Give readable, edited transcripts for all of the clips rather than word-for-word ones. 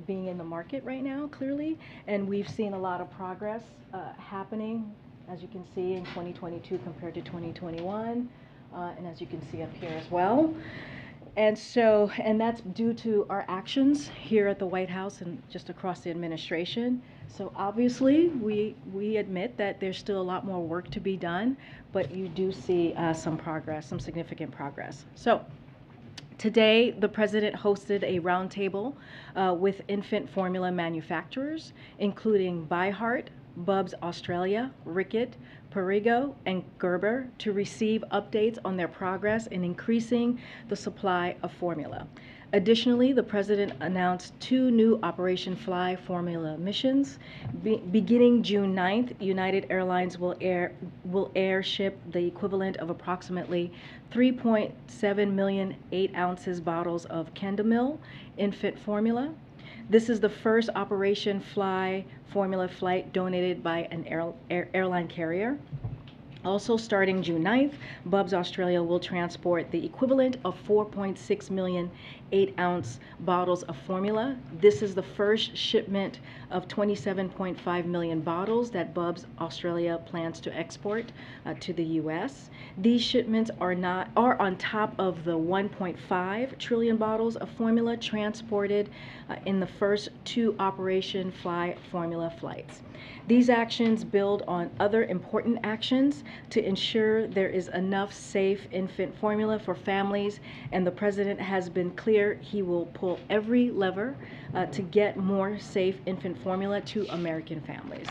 being in the market right now, clearly, and we've seen a lot of progress happening, as you can see, in 2022 compared to 2021, and as you can see up here as well. And so, and that's due to our actions here at the White House and just across the administration. So obviously, we admit that there's still a lot more work to be done, but you do see some progress, some significant progress. So today, the President hosted a roundtable with infant formula manufacturers, including ByHeart, Bubs Australia, Ricket, Perrigo, and Gerber, to receive updates on their progress in increasing the supply of formula. Additionally, the President announced 2 new Operation Fly formula missions. Beginning June 9th, United Airlines will airship the equivalent of approximately 3.7 million 8 ounces bottles of Kendamil infant formula. This is the first Operation Fly formula flight donated by an airline carrier. Also, starting June 9th, Bubs Australia will transport the equivalent of 4.6 million 8-ounce bottles of formula. This is the first shipment of 27.5 million bottles that Bubs Australia plans to export to the U.S. These shipments are on top of the 1.5 trillion bottles of formula transported in the first 2 Operation Fly formula flights. These actions build on other important actions to ensure there is enough safe infant formula for families, and the President has been clear he will pull every lever to get more safe infant formula to American families.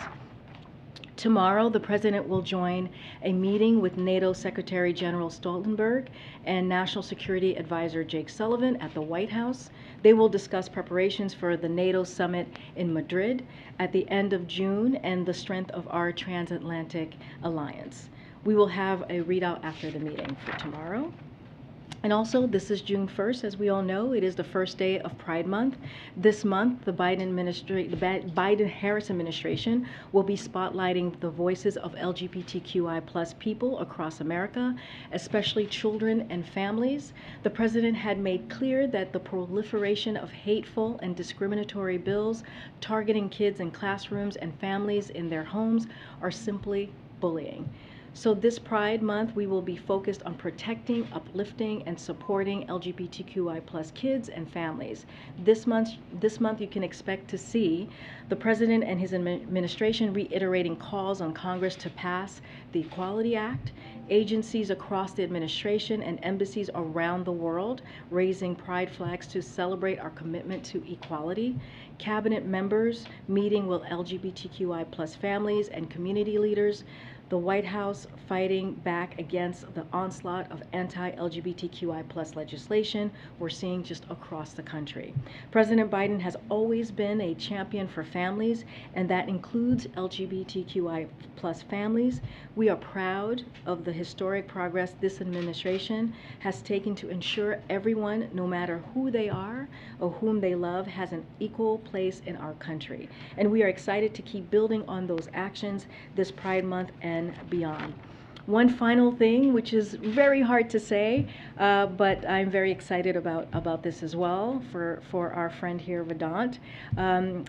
Tomorrow, the President will join a meeting with NATO Secretary General Stoltenberg and National Security Advisor Jake Sullivan at the White House. They will discuss preparations for the NATO summit in Madrid at the end of June and the strength of our transatlantic alliance. We will have a readout after the meeting for tomorrow. And also, this is June 1st, as we all know. It is the first day of Pride Month. This month, the Biden-Harris administration will be spotlighting the voices of LGBTQI+ people across America, especially children and families. The President had made clear that the proliferation of hateful and discriminatory bills targeting kids in classrooms and families in their homes are simply bullying. So this Pride Month, we will be focused on protecting, uplifting, and supporting LGBTQI+ kids and families. This month, you can expect to see the President and his administration reiterating calls on Congress to pass the Equality Act, agencies across the administration and embassies around the world raising pride flags to celebrate our commitment to equality, cabinet members meeting with LGBTQI+ families and community leaders, the White House fighting back against the onslaught of anti-LGBTQI+ legislation we're seeing just across the country. President Biden has always been a champion for families, and that includes LGBTQI+ families. We are proud of the historic progress this administration has taken to ensure everyone, no matter who they are or whom they love, has an equal place in our country. And we are excited to keep building on those actions this Pride Month and beyond. One final thing, which is very hard to say, but I'm very excited about this as well for our friend here, Vedant.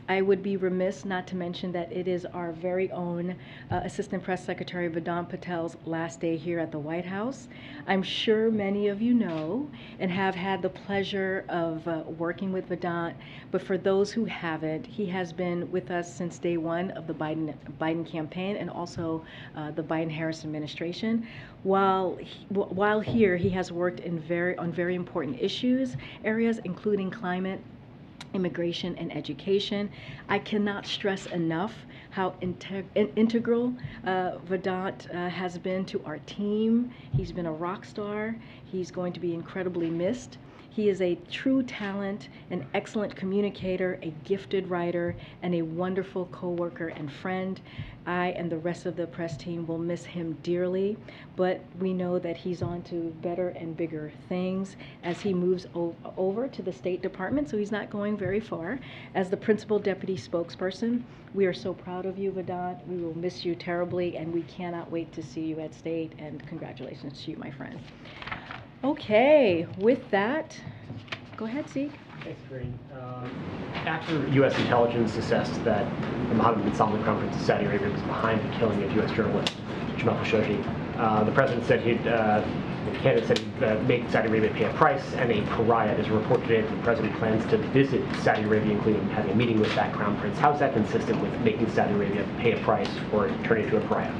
I would be remiss not to mention that it is our very own Assistant Press Secretary Vedant Patel's last day here at the White House. I'm sure many of you know and have had the pleasure of working with Vedant, but for those who haven't, he has been with us since day one of the Biden campaign and also the Biden-Harris administration. While here, he has worked on very important areas, including climate, immigration, and education. I cannot stress enough how integral Vedant has been to our team. He's been a rock star. He's going to be incredibly missed. He is a true talent, an excellent communicator, a gifted writer, and a wonderful co-worker and friend. I and the rest of the press team will miss him dearly, but we know that he's on to better and bigger things as he moves over to the State Department, so he's not going very far. As the Principal Deputy Spokesperson, we are so proud of you, Vedant. We will miss you terribly, and we cannot wait to see you at State, and congratulations to you, my friend. Okay, with that, go ahead, Zeke. Thanks, Karine. After U.S. intelligence assessed that the Mohammed bin Salman Crown Prince of Saudi Arabia was behind the killing of U.S. journalist Jamal Khashoggi, the president said the candidate said he'd make Saudi Arabia pay a price, and a pariah is reported today that the president plans to visit Saudi Arabia, including having a meeting with that crown prince. How is that consistent with making Saudi Arabia pay a price or turn into a pariah?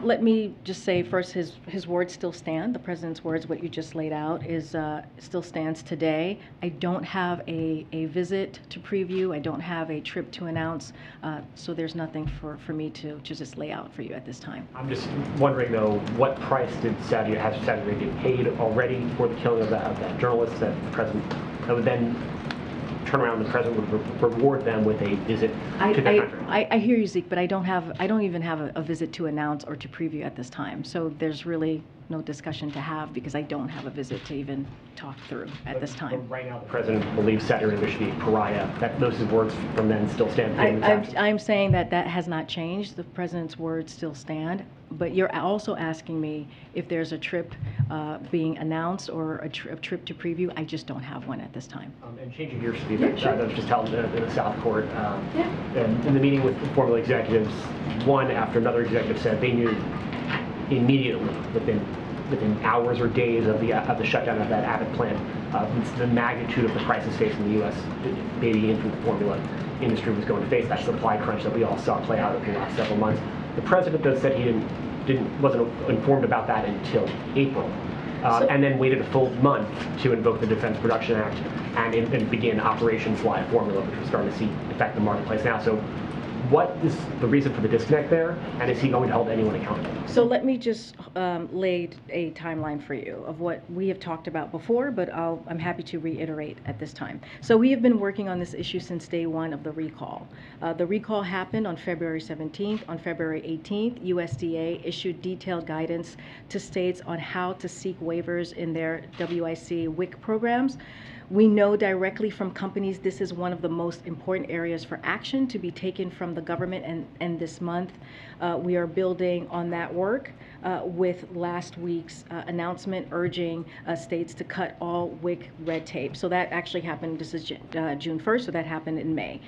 Let me just say first, his words still stand. The president's words, what you just laid out, is still stands today. I don't have a visit to preview. I don't have a trip to announce. So there's nothing for me to just lay out for you at this time. I'm just wondering, though, what price did Saudi Arabia paid already for the killing of that journalist that the president that would then turn around and the president would reward them with a visit to their country? I hear you, Zeke, but I don't even have a visit to announce or to preview at this time. So there's really no discussion to have because I don't have a visit to even talk through at this time. But right now, the president believes Saudi Arabia should be a pariah. Those words from then still stand. I'm saying that has not changed. The president's words still stand. But you're also asking me if there's a trip being announced or a trip to preview. I just don't have one at this time. And changing gears to the event sure. that was just held in the South Court. And in the meeting with formula executives, one after another executive said they knew immediately, within hours or days of the shutdown of that Abbott plant, the magnitude of the crisis facing the U.S. baby infant formula industry was going to face, that supply crunch that we all saw play out over the last several months. The president, though, said he wasn't informed about that until April, and then waited a full month to invoke the Defense Production Act and begin Operation Fly Formula, which we're starting to see affect the marketplace now. So what is the reason for the disconnect there, and is he going to hold anyone accountable? So let me just lay a timeline for you of what we have talked about before, but I'm happy to reiterate at this time. So we have been working on this issue since day one of the recall. The recall happened on February 17th. On February 18th, USDA issued detailed guidance to states on how to seek waivers in their WIC programs. We know directly from companies this is one of the most important areas for action to be taken from the government, and this month we are building on that work with last week's announcement urging states to cut all WIC red tape. So that actually happened, this is June 1st, so that happened in May.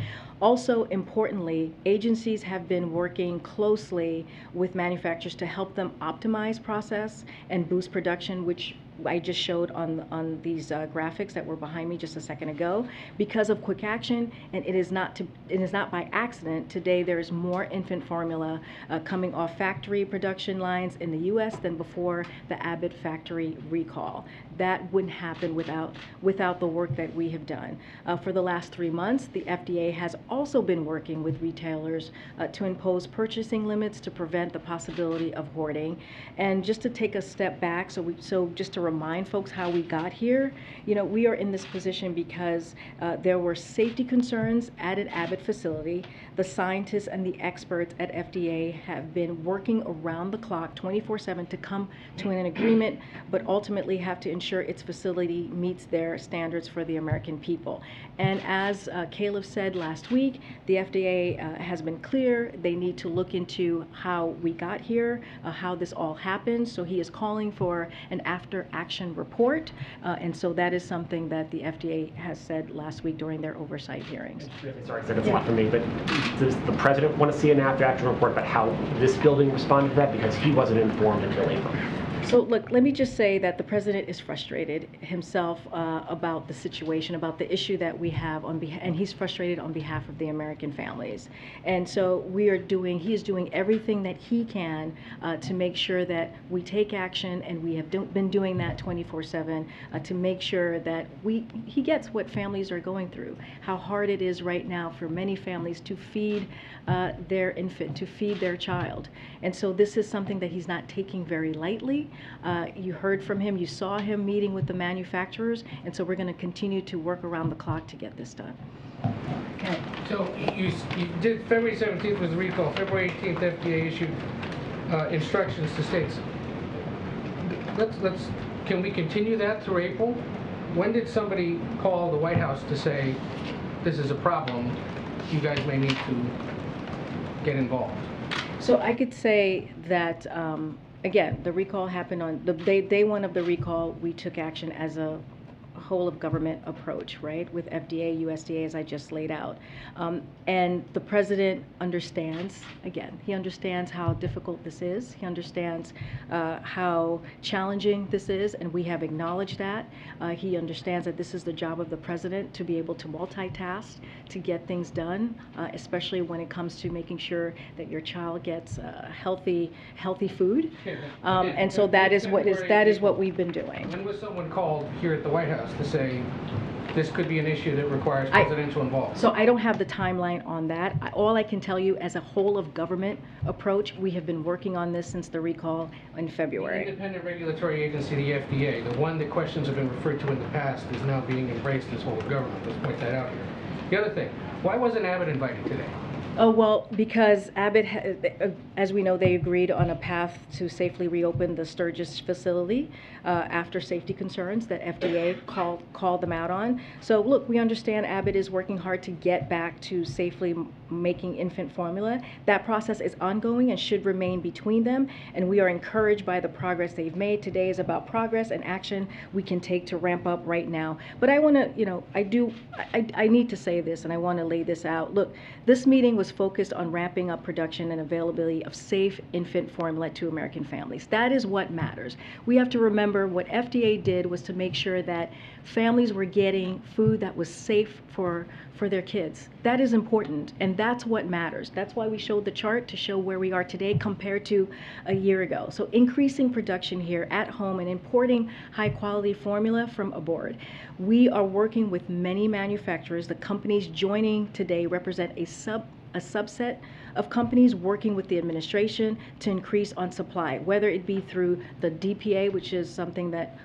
Also, importantly, agencies have been working closely with manufacturers to help them optimize process and boost production, which I just showed on these graphics that were behind me just a second ago. Because of quick action, and it is not by accident, today there is more infant formula coming off factory production lines in the U.S. than before the Abbott factory recall. That wouldn't happen without the work that we have done. For the last 3 months, the FDA has also been working with retailers to impose purchasing limits to prevent the possibility of hoarding. And just to take a step back, so just to remind folks how we got here, we are in this position because there were safety concerns at an Abbott facility. The scientists and the experts at FDA have been working around the clock 24/7 to come to an agreement, but ultimately have to ensure its facility meets their standards for the American people. And as Caleb said last week, the FDA has been clear. They need to look into how we got here, how this all happened. So he is calling for an after-action report. And so that is something that the FDA has said last week during their oversight hearings. Sorry, I said it's a lot for me, but does the president want to see an after-action report about how this building responded to that? Because he wasn't informed until April. So look, let me just say that the president is frustrated himself about the situation, about the issue that we have and he's frustrated on behalf of the American families. And so he is doing everything that he can to make sure that we take action, and we have been doing that 24/7 to make sure that he gets what families are going through, how hard it is right now for many families to feed their infant, to feed their child. And so this is something that he's not taking very lightly. You heard from him, you saw him meeting with the manufacturers, and so we're going to continue to work around the clock to get this done. Okay. So you did February 17th was the recall. February 18th, FDA issued instructions to states. Can we continue that through April? When did somebody call the White House to say this is a problem? You guys may need to get involved. So I could say that. Again, the recall happened on the day one of the recall. We took action as a whole of government approach, right, with FDA, USDA, as I just laid out. And the president understands, again, he understands how difficult this is. He understands how challenging this is, and we have acknowledged that. He understands that this is the job of the president to be able to multitask, to get things done, especially when it comes to making sure that your child gets healthy food. And so that is what we've been doing. When was someone called here at the White House to say this could be an issue that requires presidential involvement? So I don't have the timeline on that. All I can tell you, as a whole of government approach, we have been working on this since the recall in February. The independent regulatory agency, the FDA, the one that questions have been referred to in the past, is now being embraced as whole of government. Let's point that out here. The other thing, why wasn't Abbott invited today? Oh, well, because Abbott, as we know, they agreed on a path to safely reopen the Sturgis facility after safety concerns that FDA called them out on. So look, we understand Abbott is working hard to get back to safely making infant formula. That process is ongoing and should remain between them, and we are encouraged by the progress they've made. Today is about progress and action we can take to ramp up right now. But I want to, I need to say this, and I want to lay this out. Look, this meeting was focused on ramping up production and availability of safe infant formula to American families. That is what matters. We have to remember what FDA did was to make sure that families were getting food that was safe for their kids. That is important, and that's what matters. That's why we showed the chart to show where we are today compared to a year ago. So increasing production here at home and importing high quality formula from abroad. We are working with many manufacturers. The companies joining today represent a subset of companies working with the administration to increase on supply, whether it be through the DPA, which is something that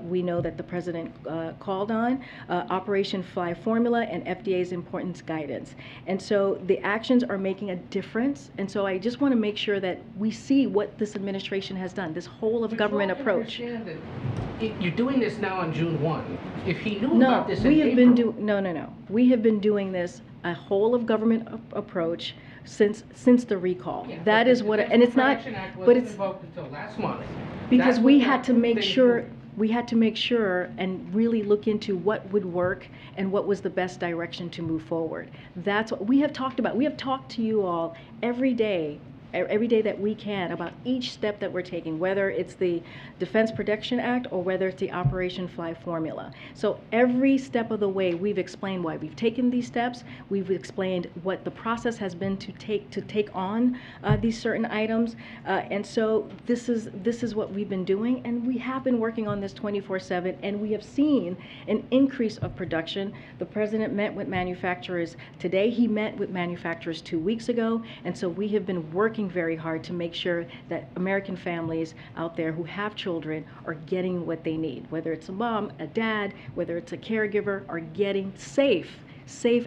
we know that the president called on, Operation Fly Formula, and FDA's importance guidance. And so the actions are making a difference. And so I just want to make sure that we see what this administration has done, this whole of government approach. You're doing this now on June 1. If he knew about this in we have April, no. We have been doing this, a whole of government approach, since the recall. Yeah, that is what, and it's not, but it's invoked until last month. because we had to make sure. We had to make sure and really look into what would work and what was the best direction to move forward. That's what we have talked about. We have talked to you all every day that we can about each step that we're taking, whether it's the Defense Production Act or whether it's the Operation Fly Formula. So every step of the way, we've explained why we've taken these steps. We've explained what the process has been to take on these certain items. And so this is what we've been doing, and we have been working on this 24/7, and we have seen an increase of production. The president met with manufacturers today. He met with manufacturers 2 weeks ago, and so we have been working very hard to make sure that American families out there who have children are getting what they need, whether it's a mom, a dad, whether it's a caregiver, are getting safe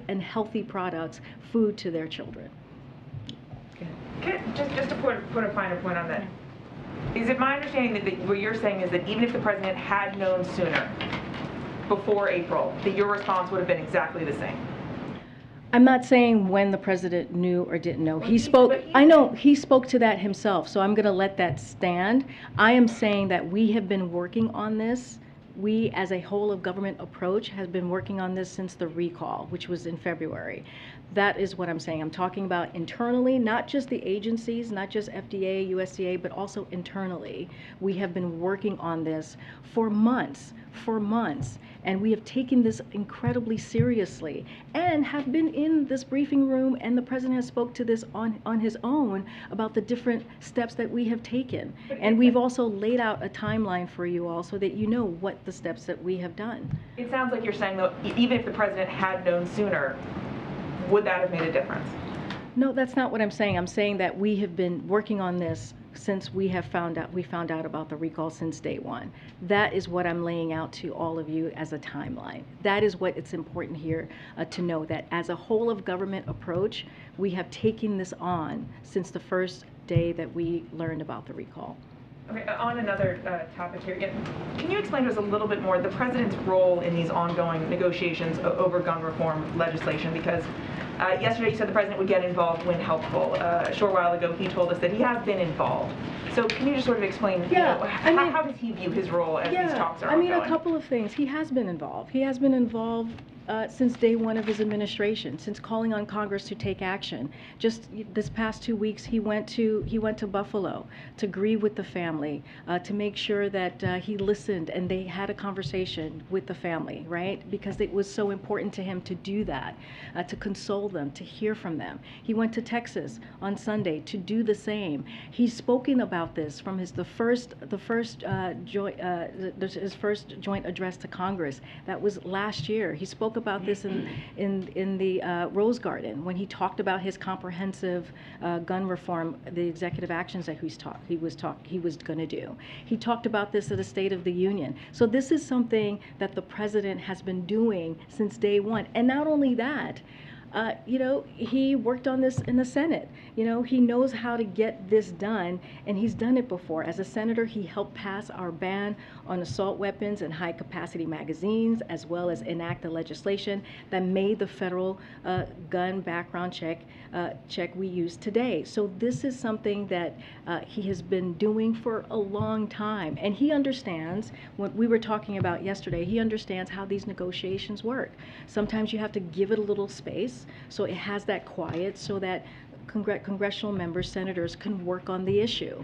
and healthy products, food to their children. Just to put a finer point on that, is it my understanding that what you're saying is that even if the president had known sooner, before April, that your response would have been exactly the same? I'm not saying when the president knew or didn't know. He spoke, I know he spoke to that himself, so I'm going to let that stand. I am saying that we have been working on this. We, as a whole of government approach, has been working on this since the recall, which was in February. That is what I'm saying. I'm talking about internally, not just the agencies, not just FDA, USDA, but also internally. We have been working on this for months, and we have taken this incredibly seriously and have been in this briefing room, and the president has spoke to this on his own about the different steps that we have taken. And we've also laid out a timeline for you all so that you know what the steps that we have done. It sounds like you're saying, though, even if the president had known sooner, would that have made a difference? No, that's not what I'm saying. I'm saying that we have been working on this since we found out about the recall since day one. That is what I'm laying out to all of you as a timeline. That is what it's important here to know, that as a whole of government approach, we have taken this on since the first day that we learned about the recall. Okay, on another topic here, can you explain to us a little bit more the president's role in these ongoing negotiations over gun reform legislation? Because Yesterday you said the president would get involved when helpful. A short while ago he told us that he has been involved. So can you just sort of explain, how does he view his role as these talks are ongoing? A couple of things. He has been involved. He has been involved since day one of his administration, since calling on Congress to take action. Just this past 2 weeks, he went to Buffalo to grieve with the family, to make sure that he listened and they had a conversation with the family, right? Because it was so important to him to do that, to console them, to hear from them. He went to Texas on Sunday to do the same. He's spoken about this from his first joint address to Congress. That was last year. He spoke about this in the Rose Garden when he talked about his comprehensive gun reform, the executive actions that he was going to do. He talked about this at the State of the Union. So this is something that the president has been doing since day one. And not only that, he worked on this in the Senate. He knows how to get this done, and he's done it before. As a senator, he helped pass our ban on assault weapons and high-capacity magazines, as well as enact the legislation that made the federal gun background check we use today. So this is something that he has been doing for a long time, and he understands what we were talking about yesterday. He understands how these negotiations work. Sometimes you have to give it a little space, so it has that quiet, so that congressional members, senators can work on the issue.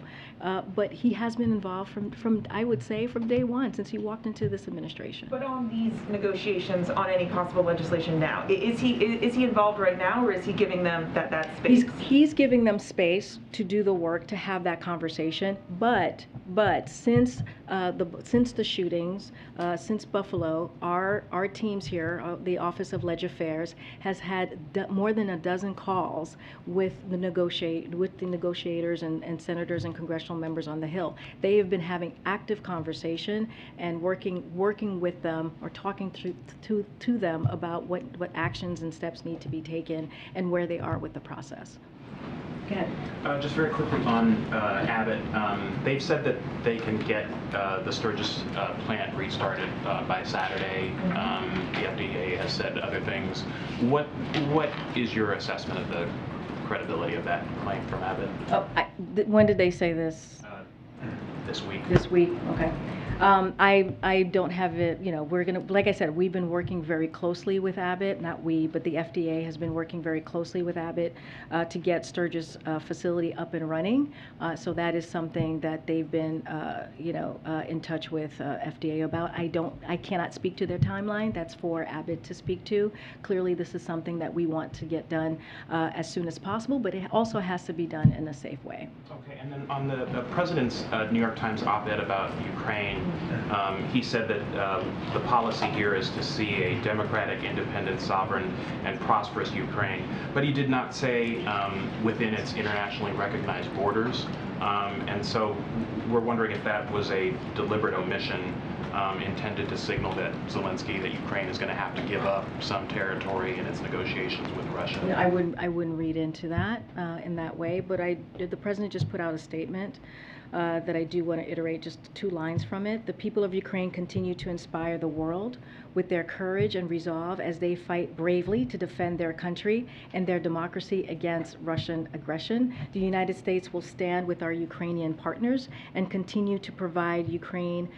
But he has been involved from I would say, from day one, since he walked into this administration. But on these negotiations on any possible legislation now, is he involved right now, or is he giving them that space? He's giving them space to do the work, to have that conversation. But since the shootings, since Buffalo, our teams here, the Office of Leg Affairs, has had more than a dozen calls with the negotiators and senators and congressional members on the Hill. They have been having active conversation and working with them, or talking to them about what actions and steps need to be taken and where they are with the process. Go ahead. Just very quickly on Abbott, they've said that they can get the Sturgis plant restarted by Saturday. The FDA has said other things. What is your assessment of the credibility of that claim from Abbott? When did they say this? This week. This week, okay. I don't have it, we're going to, like I said, we've been working very closely with Abbott, not we, but the FDA has been working very closely with Abbott to get Sturgis facility up and running. So that is something that they've been, in touch with FDA about. I cannot speak to their timeline. That's for Abbott to speak to. Clearly, this is something that we want to get done as soon as possible, but it also has to be done in a safe way. Okay, and then on the president's New York Times op-ed about Ukraine, he said that the policy here is to see a democratic, independent, sovereign, and prosperous Ukraine. But he did not say within its internationally recognized borders. And so we're wondering if that was a deliberate omission intended to signal that Zelensky, that Ukraine is going to have to give up some territory in its negotiations with Russia. I wouldn't read into that in that way, but the president just put out a statement that I do want to iterate just 2 lines from it. The people of Ukraine continue to inspire the world with their courage and resolve as they fight bravely to defend their country and their democracy against Russian aggression. The United States will stand with our Ukrainian partners and continue to provide Ukraine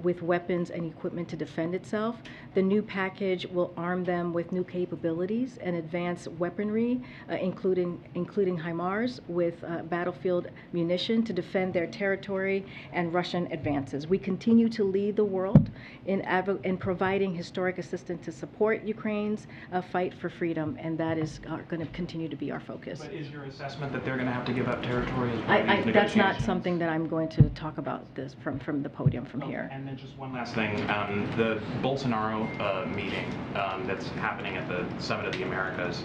with weapons and equipment to defend itself. The new package will arm them with new capabilities and advanced weaponry, including HIMARS, with battlefield munition to defend their territory and Russian advances. We continue to lead the world in providing historic assistance to support Ukraine's fight for freedom, and that is going to continue to be our focus. But is your assessment that they're going to have to give up territory as part of these negotiations? That's not something that I'm going to talk about this from the podium from here. And then just one last thing, the Bolsonaro meeting that's happening at the Summit of the Americas,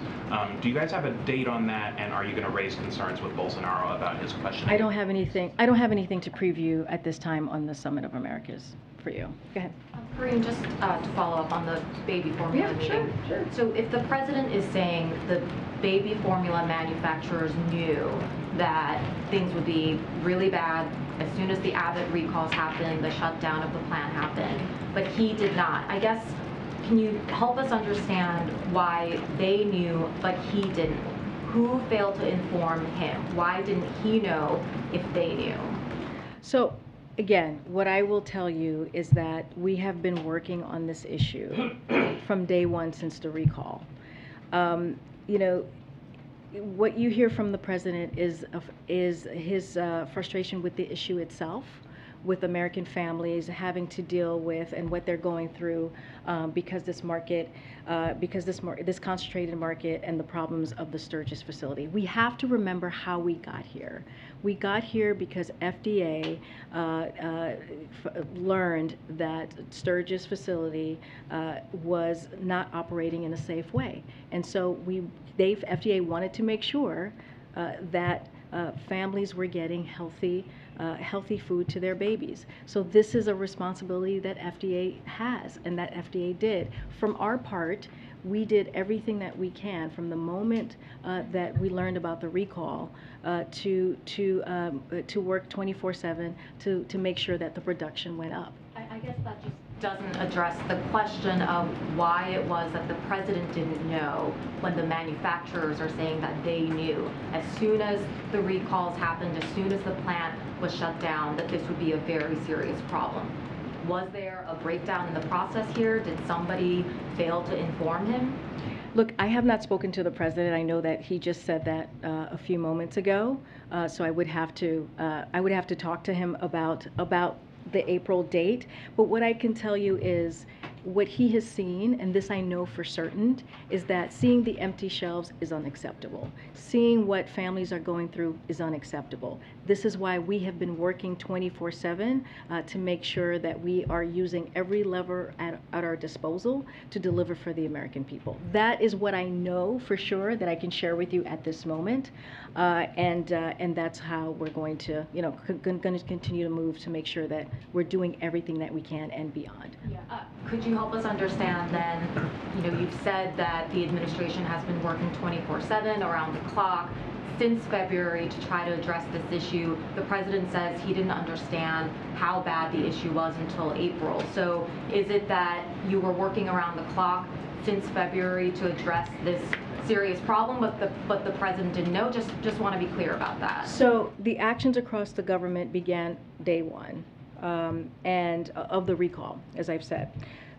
do you guys have a date on that, and are you going to raise concerns with Bolsonaro about his questioning? I don't have anything to preview at this time on the Summit of Americas for you. Go ahead. Karine, just to follow up on the baby formula meeting. Sure. So if the president is saying the baby formula manufacturers knew that things would be really bad as soon as the Abbott recalls happened, the shutdown of the plant happened, but he did not, I guess, can you help us understand why they knew but he didn't? Who failed to inform him? Why didn't he know if they knew? So again, what I will tell you is that we have been working on this issue from day one since the recall. You know, what you hear from the president is his frustration with the issue itself, with American families having to deal with and what they're going through because this concentrated market and the problems of the Sturgis facility. We have to remember how we got here. We got here because FDA learned that Sturgis facility was not operating in a safe way, and so FDA wanted to make sure that families were getting healthy food to their babies. So this is a responsibility that FDA has and that FDA did. From our part, we did everything that we can from the moment that we learned about the recall to work 24/7 to make sure that the production went up. I guess that just doesn't address the question of why it was that the president didn't know when the manufacturers are saying that they knew. As soon as the recalls happened, as soon as the plant was shut down, that this would be a very serious problem. Was there a breakdown in the process here? Did somebody fail to inform him? Look, I have not spoken to the president. I know that he just said that a few moments ago, so I would have to talk to him about the April date. But what I can tell you is what he has seen, and this I know for certain, is that seeing the empty shelves is unacceptable. Seeing what families are going through is unacceptable. This is why we have been working 24/7 to make sure that we are using every lever at our disposal to deliver for the American people. That is what I know for sure that I can share with you at this moment, and that's how we're going to, going to continue to move to make sure that we're doing everything that we can and beyond. Yeah. Could you help us understand then, you've said that the administration has been working 24/7 around the clock since February to try to address this issue. The president says he didn't understand how bad the issue was until April. So is it that you were working around the clock since February to address this serious problem, but the president didn't know? Just want to be clear about that. So the actions across the government began day one. And of the recall, as I've said.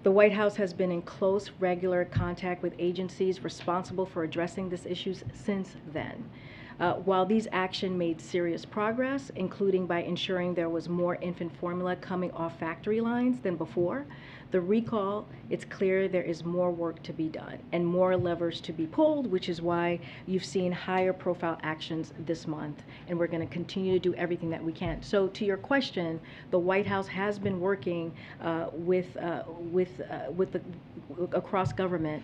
The White House has been in close, regular contact with agencies responsible for addressing these issues since then. While these actions made serious progress, including by ensuring there was more infant formula coming off factory lines than before, the recall, it's clear there is more work to be done and more levers to be pulled, which is why you've seen higher profile actions this month, and we're going to continue to do everything that we can. So to your question, the White House has been working across government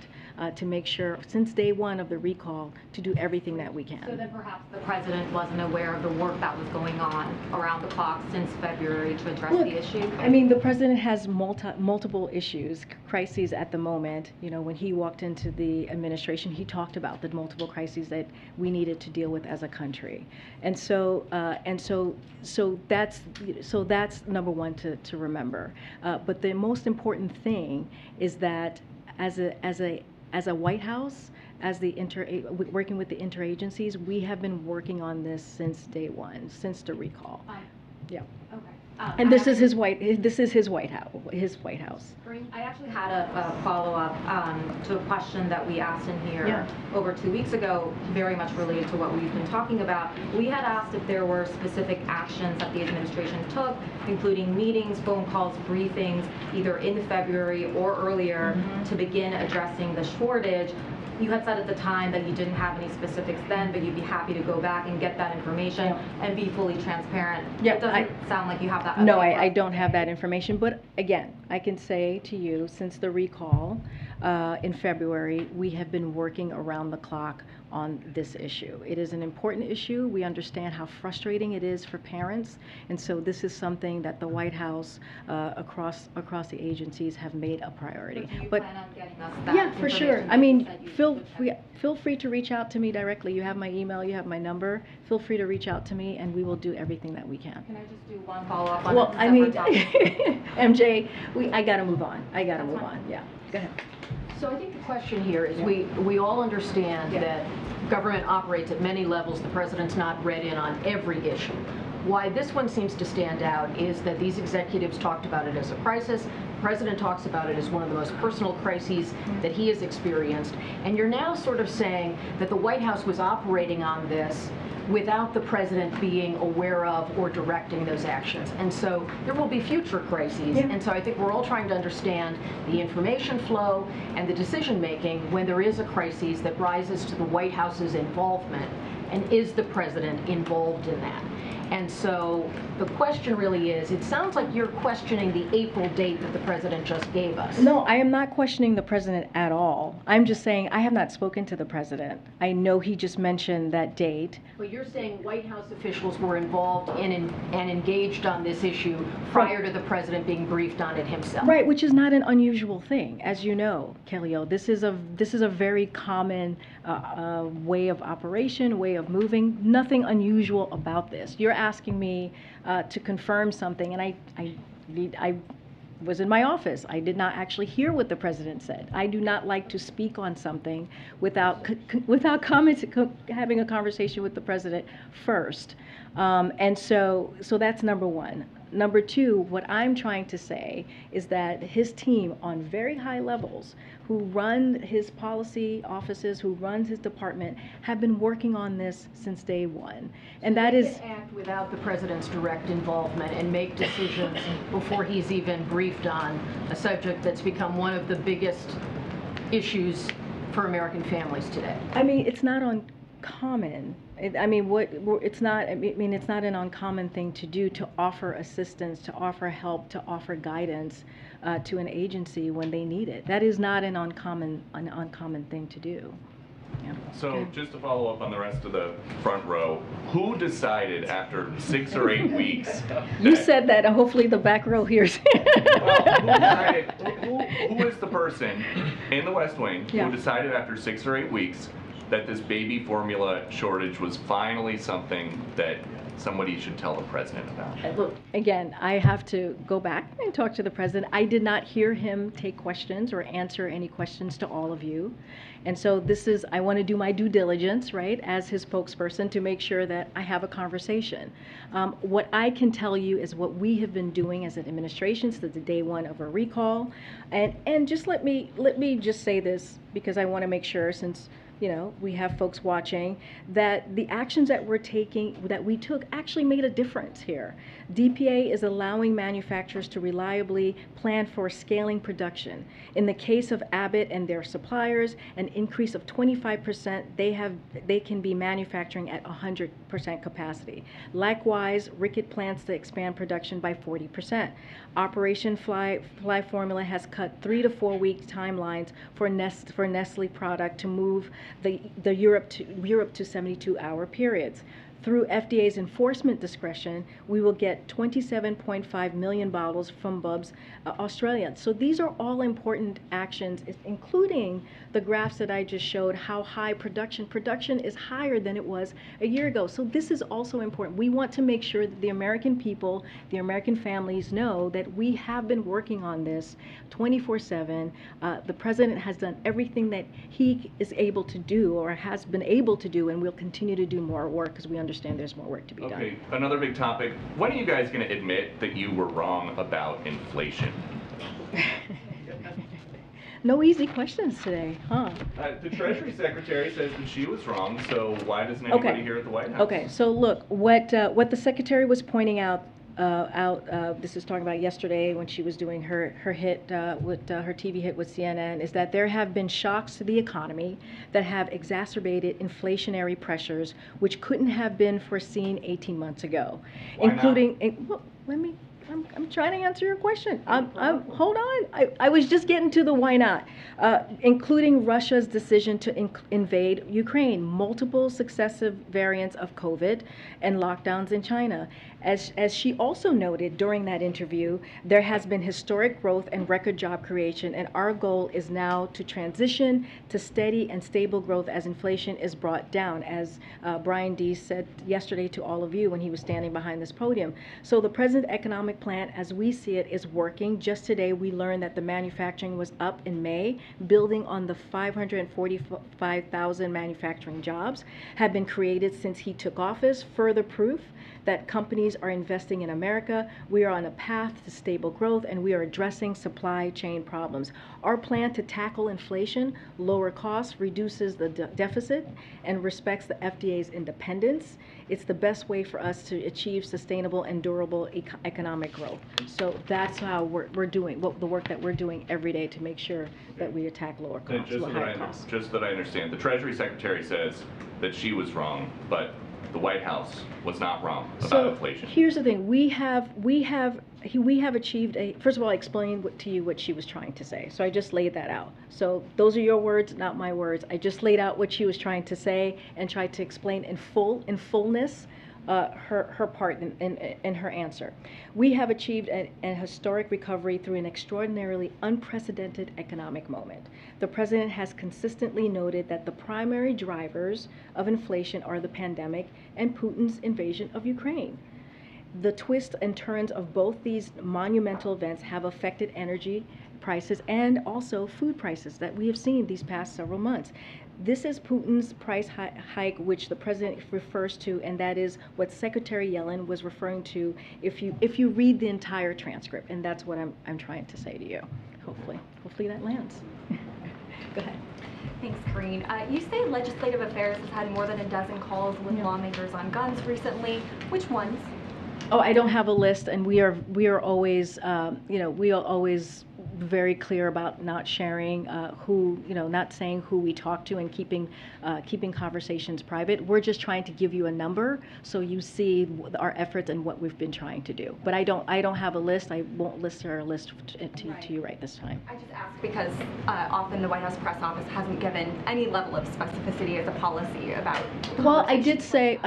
to make sure, since day one of the recall, to do everything that we can. So then perhaps the president wasn't aware of the work that was going on around the clock since February to address the issue? I mean, the president has multiple issues, crises at the moment. When he walked into the administration, he talked about the multiple crises that we needed to deal with as a country. And so that's number one to remember. But the most important thing is that as a White House, working with the interagencies, we have been working on this since day one, since the recall. Yeah. Okay. And this is his White House. I actually had a follow-up to a question that we asked in here over 2 weeks ago, very much related to what we've been talking about. We had asked if there were specific actions that the administration took, including meetings, phone calls, briefings, either in February or earlier, to begin addressing the shortage. You had said at the time that you didn't have any specifics then, but you'd be happy to go back and get that information and be fully transparent. Yeah, it doesn't sound like you have that. No, I don't have that information. But again, I can say to you, since the recall in February, we have been working around the clock on this issue. It is an important issue. We understand how frustrating it is for parents, and so this is something that the White House across the agencies have made a priority. So do you plan on getting us that yeah, for sure. information I mean, that you feel free to reach out to me directly. You have my email, you have my number. Feel free to reach out to me, and we will do everything that we can. Can I just do one follow-up on Well, a I mean, separate topic? MJ, I gotta move on. Yeah. Go ahead. So I think the question here is we all understand that government operates at many levels. The president's not read in on every issue. Why this one seems to stand out is that these executives talked about it as a crisis. The president talks about it as one of the most personal crises that he has experienced. And you're now sort of saying that the White House was operating on this without the president being aware of or directing those actions. And so there will be future crises. And so I think we're all trying to understand the information flow and the decision making when there is a crisis that rises to the White House's involvement. And is the president involved in that? And so the question really is, it sounds like you're questioning the April date that the president just gave us. No, I am not questioning the president at all. I'm just saying I have not spoken to the president. I know he just mentioned that date. But you're saying White House officials were involved and engaged on this issue prior to the president being briefed on it himself. Right, which is not an unusual thing, as you know, Kellyo. This is a very common way of operation, way of moving. Nothing unusual about this. You're asking me to confirm something, and I was in my office. I did not actually hear what the president said. I do not like to speak on something without having a conversation with the president first. And so that's number one. Number two, what I'm trying to say is that his team on very high levels who run his policy offices, who runs his department, have been working on this since day one. And that is... They can act without the president's direct involvement and make decisions before he's even briefed on a subject that's become one of the biggest issues for American families today. I mean, it's not uncommon. It's not an uncommon thing to do, to offer assistance, to offer help, to offer guidance to an agency when they need it. That is not an uncommon thing to do. Yeah. So just to follow up on the rest of the front row, who decided after 6 or 8 weeks? You said that, and hopefully the back row hears. Who is the person in the West Wing who decided after 6 or 8 weeks that this baby formula shortage was finally something that somebody should tell the president about? Look, again, I have to go back and talk to the president. I did not hear him take questions or answer any questions to all of you. And so I want to do my due diligence, right, as his spokesperson to make sure that I have a conversation. What I can tell you is what we have been doing as an administration since the day one of a recall. And just let me just say this, because I want to make sure, since we have folks watching, that the actions that we took actually made a difference here. DPA is allowing manufacturers to reliably plan for scaling production. In the case of Abbott and their suppliers, an increase of 25%, they can be manufacturing at 100% capacity. Likewise, Rickett plans to expand production by 40%. Operation Fly Formula has cut 3 to 4 week timelines for Nestle product to move the Europe to 72-hour periods. Through FDA's enforcement discretion, we will get 27.5 million bottles from Bubs Australia. So these are all important actions, including the graphs that I just showed, how high production is higher than it was a year ago. So this is also important. We want to make sure that the American people, the American families know that we have been working on this 24/7. The president has done everything that he is able to do or has been able to do, and we'll continue to do more work because we understand there's more work to be done. Okay, another big topic. When are you guys going to admit that you were wrong about inflation? No easy questions today, huh? The Treasury Secretary says that she was wrong, so why doesn't anybody here at the White House? Okay, so look, what the Secretary was pointing out, this is talking about yesterday when she was doing her hit with her TV hit with CNN, is that there have been shocks to the economy that have exacerbated inflationary pressures which couldn't have been foreseen 18 months ago, including. Well, I'm trying to answer your question. Hold on. I was just getting to the why not. Including Russia's decision to invade Ukraine, multiple successive variants of COVID, and lockdowns in China. As she also noted during that interview, there has been historic growth and record job creation, and our goal is now to transition to steady and stable growth as inflation is brought down, as Brian Deese said yesterday to all of you when he was standing behind this podium. So the present economic economic plan, as we see it, is working. Just today, we learned that the manufacturing was up in May, building on the 545,000 manufacturing jobs have been created since he took office. Further proof that companies are investing in America. We are on a path to stable growth, and we are addressing supply chain problems. Our plan to tackle inflation, lower costs, reduces the deficit, and respects the FDA's independence. It's the best way for us to achieve sustainable and durable economic growth. So that's how we're doing, the work that we're doing every day to make sure that we attack lower costs, higher costs. Just that I understand, the Treasury Secretary says that she was wrong, but the White House was not wrong about inflation. Here's the thing: we have achieved a. First of all, I explained to you what she was trying to say. So I just laid that out. So those are your words, not my words. I just laid out what she was trying to say and tried to explain in fullness her part in her answer. We have achieved a historic recovery through an extraordinarily unprecedented economic moment. The president has consistently noted that the primary drivers of inflation are the pandemic and Putin's invasion of Ukraine. The twists and turns of both these monumental events have affected energy prices and also food prices that we have seen these past several months. This is Putin's price hike, which the president refers to, and that is what Secretary Yellen was referring to if you read the entire transcript, and that's what I'm trying to say to you. Hopefully that lands. Go ahead. Thanks, Karine. You say Legislative Affairs has had more than a dozen calls with lawmakers on guns recently. Which ones? Oh, I don't have a list, and we are always, we are always very clear about not sharing not saying who we talk to and keeping conversations private. We're just trying to give you a number so you see our efforts and what we've been trying to do. But I don't have a list. I won't list our list to you right this time. I just ask because often the White House press office hasn't given any level of specificity as a policy about. Well, I did say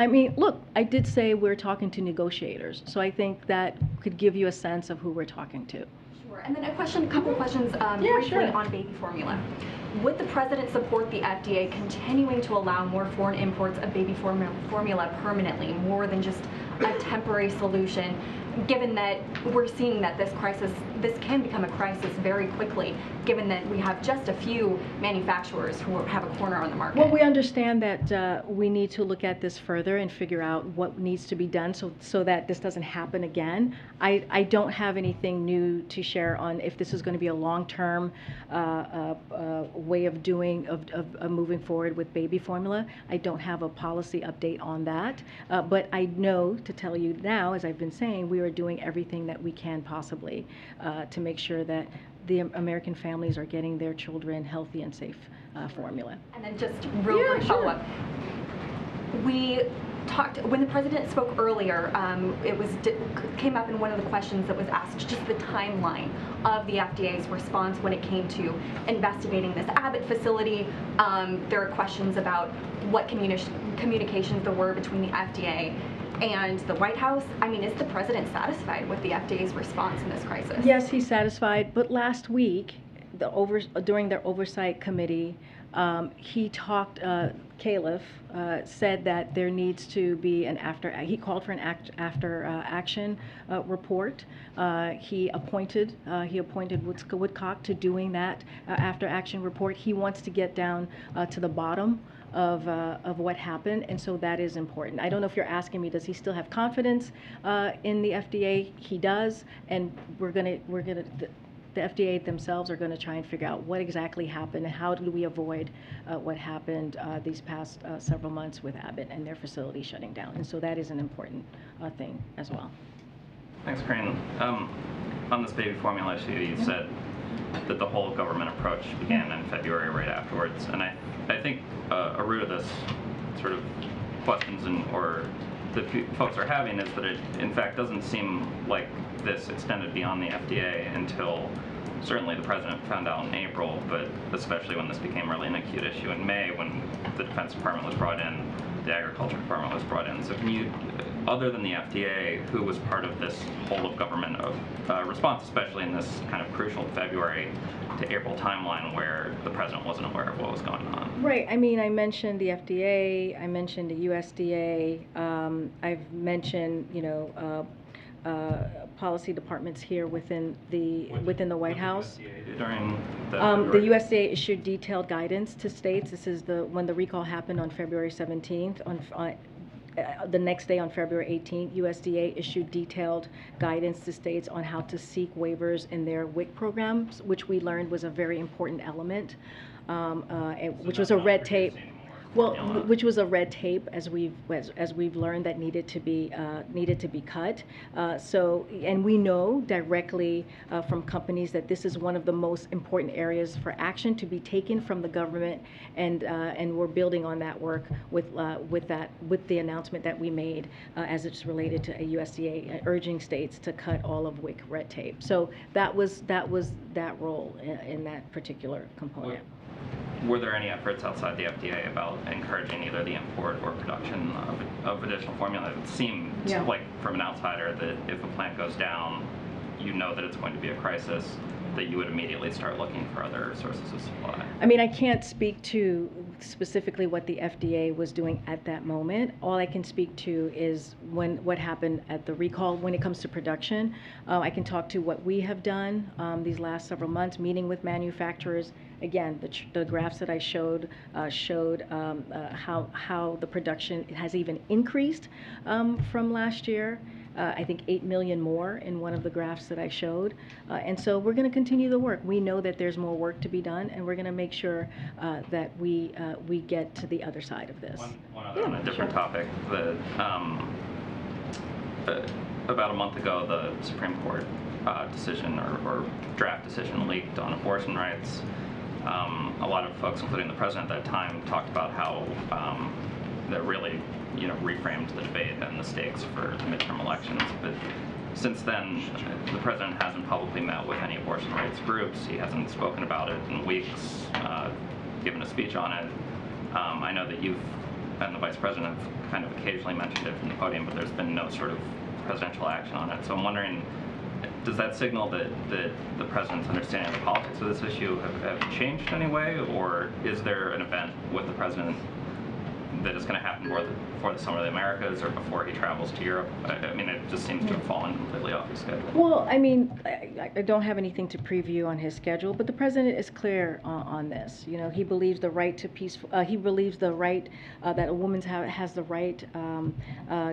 we're talking to negotiators. So I think that could give you a sense of who we're talking to. Sure. And then a couple questions briefly on baby formula. Would the president support the FDA continuing to allow more foreign imports of baby formula permanently, more than just a temporary solution, given that we're seeing that this can become a crisis very quickly, given that we have just a few manufacturers who have a corner on the market? Well, we understand that we need to look at this further and figure out what needs to be done so that this doesn't happen again. I don't have anything new to share on if this is going to be a long-term way of moving forward with baby formula. I don't have a policy update on that, but I know to tell you now, as I've been saying, we are doing everything that we can possibly to make sure that the American families are getting their children healthy and safe formula. And then just real quick follow-up. We talked, when the president spoke earlier, came up in one of the questions that was asked, just the timeline of the FDA's response when it came to investigating this Abbott facility. There are questions about what communications there were between the FDA and the White House. I mean, is the president satisfied with the FDA's response in this crisis? Yes, he's satisfied. But last week, during their oversight committee, he talked. Caliph said that there needs to be he called for an after action report. He appointed Woodcock to doing that after action report. He wants to get down to the bottom of what happened, and so that is important. I don't know if you're asking me, does he still have confidence in the FDA? He does, and the FDA themselves are going to try and figure out what exactly happened and how do we avoid what happened these past several months with Abbott and their facility shutting down. And so that is an important thing as well. Thanks, Karine. On this baby formula issue, you said that the whole government approach began in February right afterwards. And I think a root of this sort of questions or that folks are having is that it, in fact, doesn't seem like this extended beyond the FDA until certainly the president found out in April, but especially when this became really an acute issue in May when the Defense Department was brought in, the Agriculture Department was brought in. So can you, other than the FDA, who was part of this whole of government response, especially in this kind of crucial February to April timeline where the president wasn't aware of what was going on? Right. I mean, I mentioned the FDA, I mentioned the USDA, I've mentioned, policy departments here within the White House. During the The USDA issued detailed guidance to states. This is when the recall happened on February 17th. The next day, on February 18th, USDA issued detailed guidance to states on how to seek waivers in their WIC programs, which we learned was a very important element, which was a red tape. Well, which was a red tape, as we've learned, that needed to be cut. And we know directly from companies that this is one of the most important areas for action to be taken from the government, and we're building on that work with the announcement that we made as it's related to a USDA urging states to cut all of WIC red tape. So that was that role in that particular component. Were there any efforts outside the FDA about encouraging either the import or production of additional formula? It seemed like, from an outsider, that if a plant goes down, you know that it's going to be a crisis, that you would immediately start looking for other sources of supply. I mean, I can't speak to specifically what the FDA was doing at that moment. All I can speak to is what happened at the recall. When it comes to production, I can talk to what we have done these last several months, meeting with manufacturers. Again, the graphs that I showed showed how the production has even increased from last year. I think 8 million more in one of the graphs that I showed. And so we're going to continue the work. We know that there's more work to be done, and we're going to make sure that we get to the other side of this. One other on a different topic. About a month ago, the Supreme Court decision or draft decision leaked on abortion rights. A lot of folks, including the president at that time, talked about how that really reframed the debate and the stakes for the midterm elections. But since then, the president hasn't publicly met with any abortion rights groups. He hasn't spoken about it in weeks, given a speech on it. I know that you've and the vice president have kind of occasionally mentioned it from the podium, but there's been no sort of presidential action on it. So I'm wondering, does that signal that the president's understanding of the politics of this issue have changed in any way, or is there an event with the president that is going to happen before the Summer of the Americas or before he travels to Europe? I mean, it just seems to have fallen completely off his schedule. Well, I mean, I don't have anything to preview on his schedule, but the president is clear on this. He believes the right to peaceful. He believes the right that a woman has the right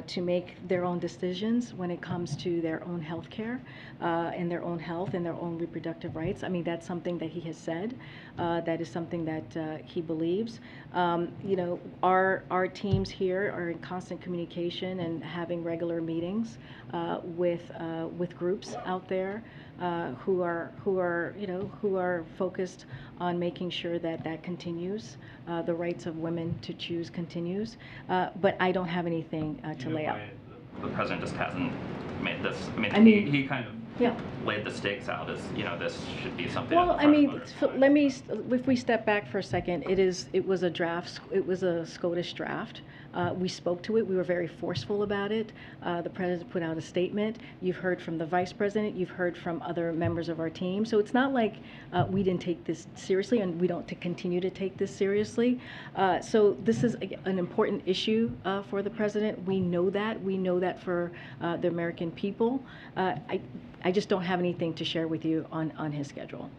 to make their own decisions when it comes to their own health care and their own health and their own reproductive rights. I mean, that's something that he has said. That is something that he believes. Our teams here are in constant communication and having regular meetings with groups out there who are focused on making sure that continues. The rights of women to choose continues. But I don't have anything to lay out. The president just hasn't made this. I mean, he kind of laid the stakes out as this should be something. Well, I mean, if we step back for a second, it was a draft. It was a SCOTUS draft. We spoke to it. We were very forceful about it. The president put out a statement. You've heard from the vice president. You've heard from other members of our team. So it's not like we didn't take this seriously, and we don't continue to take this seriously. So this is an important issue for the president. We know that. We know that for the American people. I just don't have anything to share with you on his schedule.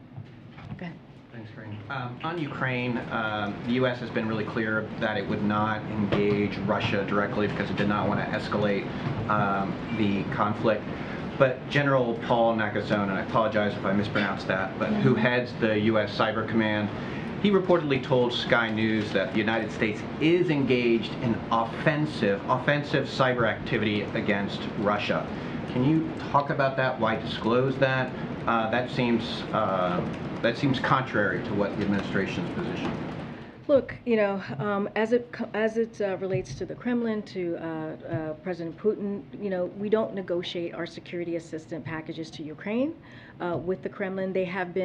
Okay. Thanks, Karine. On Ukraine, the U.S. has been really clear that it would not engage Russia directly because it did not want to escalate the conflict. But General Paul Nakasone, and I apologize if I mispronounced that, but who heads the U.S. Cyber Command, he reportedly told Sky News that the United States is engaged in offensive cyber activity against Russia. Can you talk about that? Why disclose that? That seems contrary to what the administration's position. Look, as it relates to the Kremlin, to President Putin, we don't negotiate our security assistance packages to Ukraine with the Kremlin. They have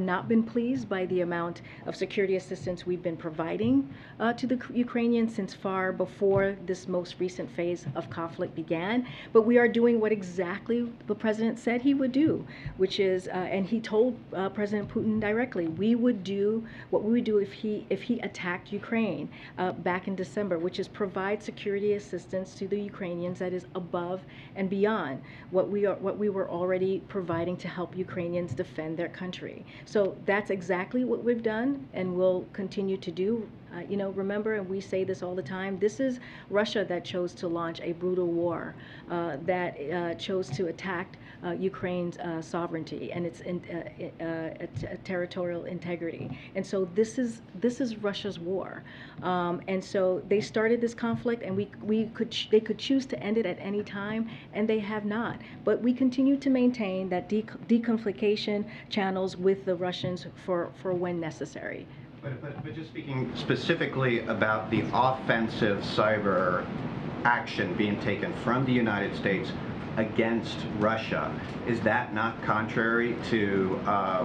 not been pleased by the amount of security assistance we've been providing to the Ukrainians since far before this most recent phase of conflict began. But we are doing what exactly the president said he would do, which is, and he told President Putin directly, we would do what we would do if he attacked Ukraine back in December, which is provide security assistance to the Ukrainians that is above and beyond what we were already providing to help Ukrainians defend their country. So that's exactly what we've done and will continue to do. You know, remember, and we say this all the time, this is Russia that chose to launch a brutal war, that chose to attack Ukraine's sovereignty and its territorial integrity. And so this is Russia's war. And so they started this conflict, and they could choose to end it at any time, and they have not. But we continue to maintain that deconfliction channels with the Russians for when necessary. But just speaking specifically about the offensive cyber action being taken from the United States against Russia, is that not contrary to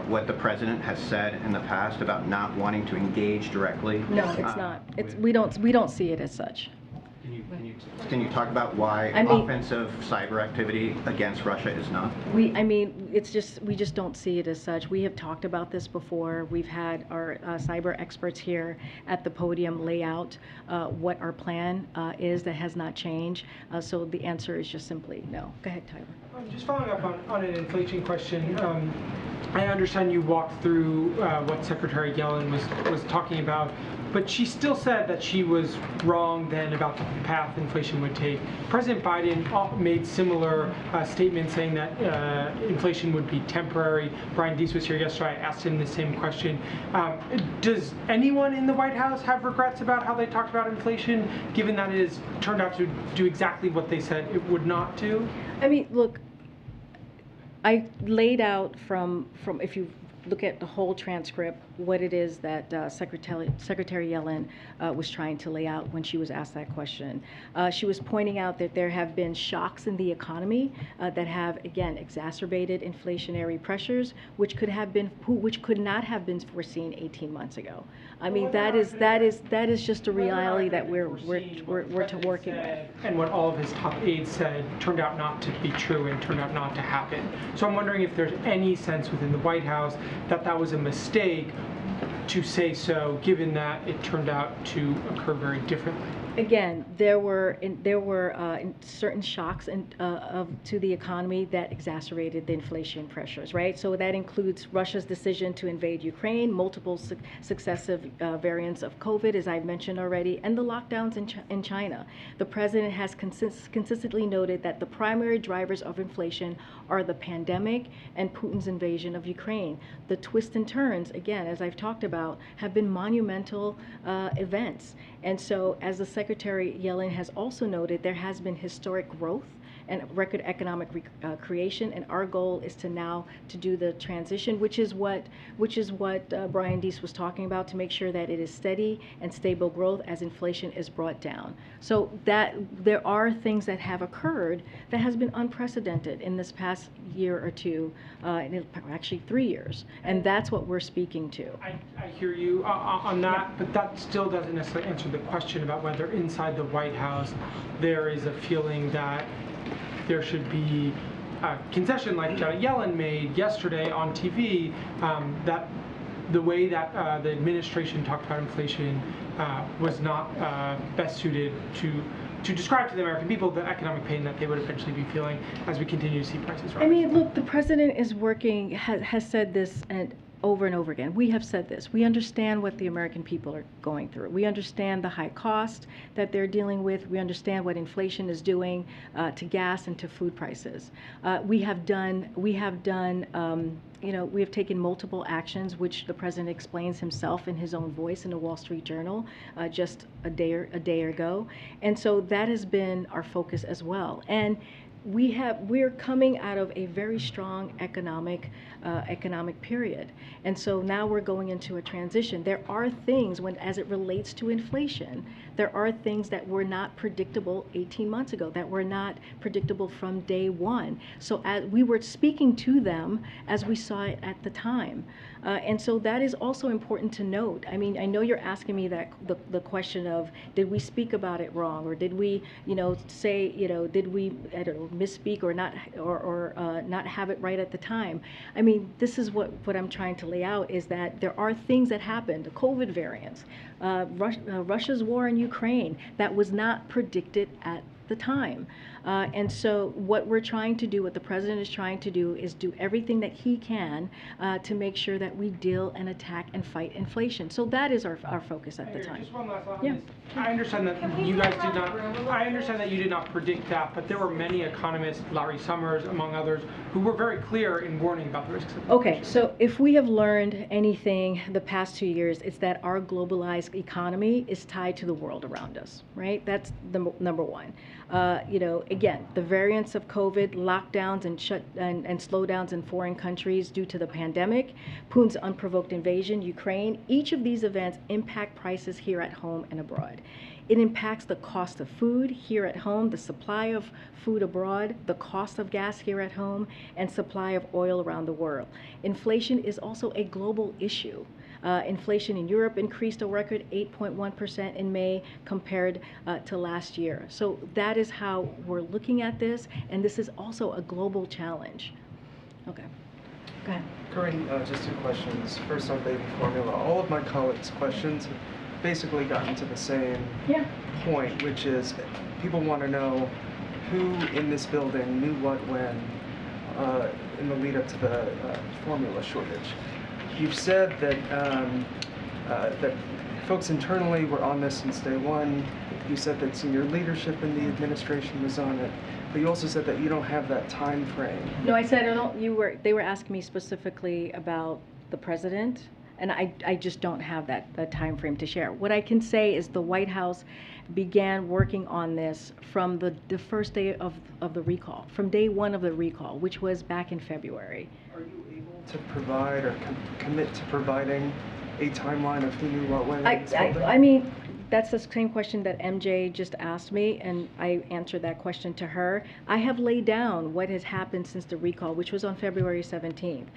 what the president has said in the past about not wanting to engage directly? No, it's not. We don't see it as such. Can you talk about why offensive cyber activity against Russia is not? We just don't see it as such. We have talked about this before. We've had our cyber experts here at the podium lay out what our plan is that has not changed. So the answer is just simply no. Go ahead, Tyler. Just following up on an inflation question. I understand you walked through what Secretary Yellen was talking about, but she still said that she was wrong then about the path inflation would take. President Biden made similar statements saying that inflation would be temporary. Brian Deese was here yesterday. I asked him the same question. Does anyone in the White House have regrets about how they talked about inflation, given that it has turned out to do exactly what they said it would not do? I mean, look, I laid out from if you look at the whole transcript, what it is that Secretary Yellen was trying to lay out when she was asked that question. She was pointing out that there have been shocks in the economy that have, again, exacerbated inflationary pressures, which could not have been foreseen 18 months ago. I mean, that is just a reality that we're working with. And what all of his top aides said turned out not to be true and turned out not to happen. So I'm wondering if there's any sense within the White House that was a mistake to say so, given that it turned out to occur very differently. Again, there were certain shocks to the economy that exacerbated the inflation pressures, right? So that includes Russia's decision to invade Ukraine, multiple successive variants of COVID, as I've mentioned already, and the lockdowns in China. The president has consistently noted that the primary drivers of inflation are the pandemic and Putin's invasion of Ukraine. The twists and turns, again, as I've talked about, have been monumental events. And so, as the Secretary Yellen has also noted, there has been historic growth and record economic creation, and our goal is to do the transition, which is what Brian Deese was talking about, to make sure that it is steady and stable growth as inflation is brought down. So that there are things that have occurred that has been unprecedented in this past year or two, actually 3 years, and that's what we're speaking to. I hear you on that, but that still doesn't necessarily answer the question about whether inside the White House there is a feeling that there should be a concession like Janet Yellen made yesterday on TV, that the way that the administration talked about inflation was not best suited to describe to the American people the economic pain that they would eventually be feeling as we continue to see prices rise. I mean, look, the president is working, has said this over and over again. We have said this. We understand what the American people are going through. We understand the high cost that they're dealing with. We understand what inflation is doing to gas and to food prices. We have taken multiple actions, which the president explains himself in his own voice in the Wall Street Journal just a day ago. And so that has been our focus as well. And we're coming out of a very strong economic period, and so now we're going into a transition. There are things, as it relates to inflation, there are things that were not predictable 18 months ago, that were not predictable from day one. So as we were speaking to them as we saw it at the time, and so that is also important to note. I mean, I know you're asking me that the question of, did we speak about it wrong, or did we, say, did we, I don't know, misspeak or not have it right at the time. I mean, this is what I'm trying to lay out, is that there are things that happened, the COVID variants, Russia's war in Ukraine, that was not predicted at the time. And so what we're trying to do, what the president is trying to do, is do everything that he can to make sure that we deal and attack and fight inflation. So that is our focus at the time. Just one last one. Yeah. I understand that you guys did not. I understand that you did not predict that, but there were many economists, Larry Summers, among others, who were very clear in warning about the risks of Okay, so if we have learned anything the past 2 years, it's that our globalized economy is tied to the world around us, right? That's the number one. Again, the variants of COVID, lockdowns and slowdowns in foreign countries due to the pandemic, Putin's unprovoked invasion, Ukraine, each of these events impact prices here at home and abroad. It impacts the cost of food here at home, the supply of food abroad, the cost of gas here at home, and supply of oil around the world. Inflation is also a global issue. Inflation in Europe increased a record 8.1% in May compared to last year. So that is how we're looking at this, and this is also a global challenge. Okay, go ahead. Karine, just two questions. First on baby formula. All of my colleagues' questions have basically gotten to the same point, which is people want to know who in this building knew what when in the lead up to the formula shortage. You've said that that folks internally were on this since day one. You said that senior leadership in the administration was on it, but you also said that you don't have that time frame. No, I said they were asking me specifically about the president, and I just don't have that time frame to share. What I can say is the White House began working on this from the first day of the recall, from day one of the recall, which was back in February. Are you able to provide or commit to providing a timeline of who knew what when? I mean, that's the same question that MJ just asked me, and I answered that question to her. I have laid down what has happened since the recall, which was on February 17th.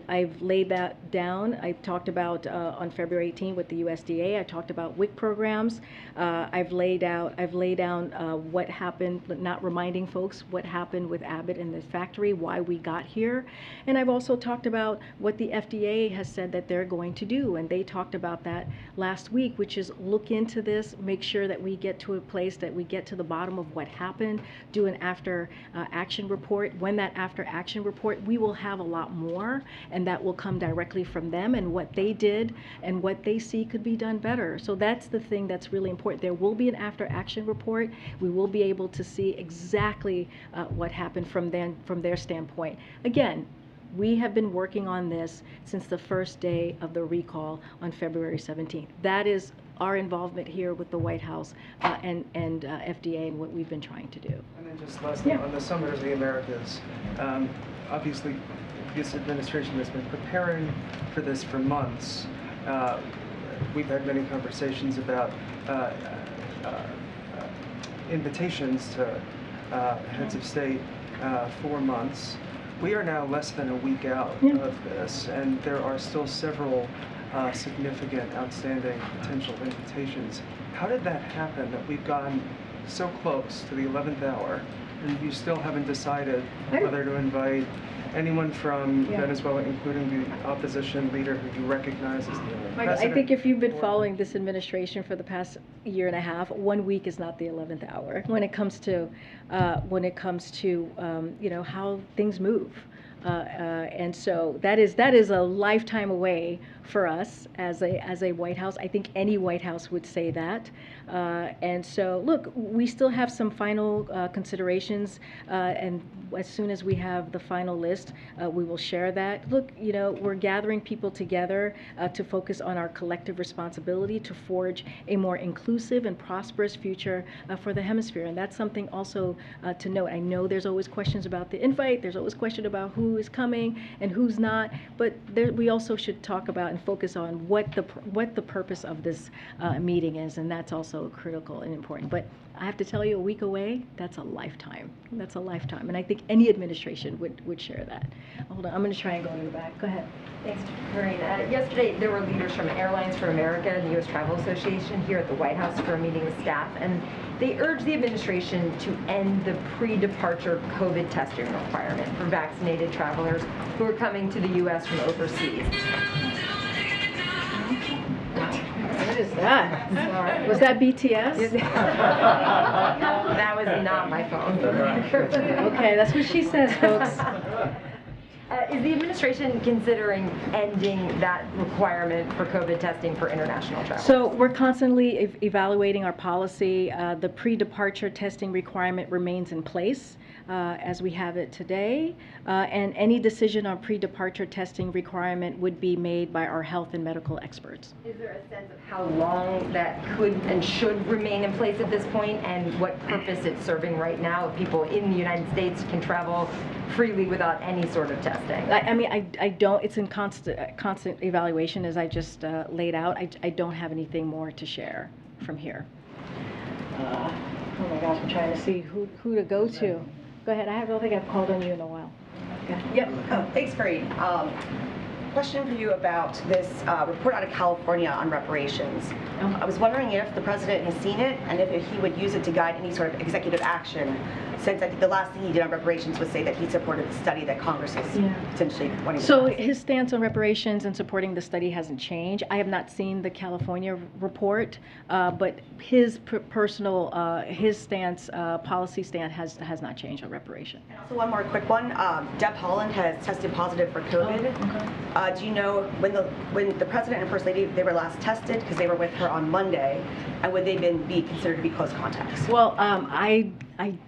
I've laid that down. I talked about on February 18th with the USDA. I talked about WIC programs. I've laid down what happened, but not reminding folks what happened with Abbott in the factory, why we got here. And I've also talked about what the FDA has said that they're going to do, and they talked about that last week, which is look into this, make sure that we get to a place that we get to the bottom of what happened, do an after action report. When that after action report, we will have a lot more, and that will come directly from them and what they did and what they see could be done better. So that's the thing that's really important. There will be an after action report. We will be able to see exactly what happened from their standpoint. Again, we have been working on this since the first day of the recall on February 17th. That is our involvement here with the White House and FDA and what we've been trying to do. And then just lastly, on the Summit of the Americas, obviously this administration has been preparing for this for months. We've had many conversations about invitations to heads of state for months. We are now less than a week out of this, and there are still several significant outstanding potential invitations. How did that happen that we've gotten so close to the 11th hour and you still haven't decided whether to invite anyone from Venezuela, including the opposition leader who you recognize as the president? I think if you've been following this administration for the past year and a half, 1 week is not the 11th hour when it comes to how things move. And so that is a lifetime away for us as a White House. I think any White House would say that. And so, look, we still have some final considerations, and as soon as we have the final list, we will share that. Look, we're gathering people together to focus on our collective responsibility to forge a more inclusive and prosperous future for the hemisphere. And that's something also to note. I know there's always questions about the invite. There's always question about who is coming and who's not. But we also should talk about and focus on what the purpose of this meeting is, and that's also critical and important. But I have to tell you, a week away, that's a lifetime. That's a lifetime, and I think any administration would share that. Hold on, I'm going to try and go to the back. Go ahead. Thanks, Karine. Yesterday, there were leaders from Airlines for America and the U.S. Travel Association here at the White House for a meeting with staff, and they urged the administration to end the pre-departure COVID testing requirement for vaccinated travelers who are coming to the U.S. from overseas. What is that? Was that BTS? That was not my phone. Okay, that's what she says, folks. Is the administration considering ending that requirement for COVID testing for international travel? So we're constantly evaluating our policy. The pre-departure testing requirement remains in place as we have it today, and any decision on pre-departure testing requirement would be made by our health and medical experts. Is there a sense of how long that could and should remain in place at this point, and what purpose it's serving right now if people in the United States can travel freely without any sort of testing? I mean, I don't, it's in constant evaluation as I just laid out. I don't have anything more to share from here. Oh my gosh, I'm trying to see who to go to. Go ahead, I don't think I've called on you in a while. Okay. Yep, thanks, Karine. Question for you about this report out of California on reparations. I was wondering if the president has seen it and if he would use it to guide any sort of executive action, since I think the last thing he did on reparations was say that he supported the study that Congress is potentially wanting to So pass. his stance on reparations and supporting the study hasn't changed. I have not seen the California report, but his personal, his stance, policy stance has not changed on reparation. And also one more quick one. Deb Haaland has tested positive for COVID. Oh, okay. Do you know when the president and first lady, they were last tested, because they were with her on Monday, and would they be considered to be close contacts? Well, I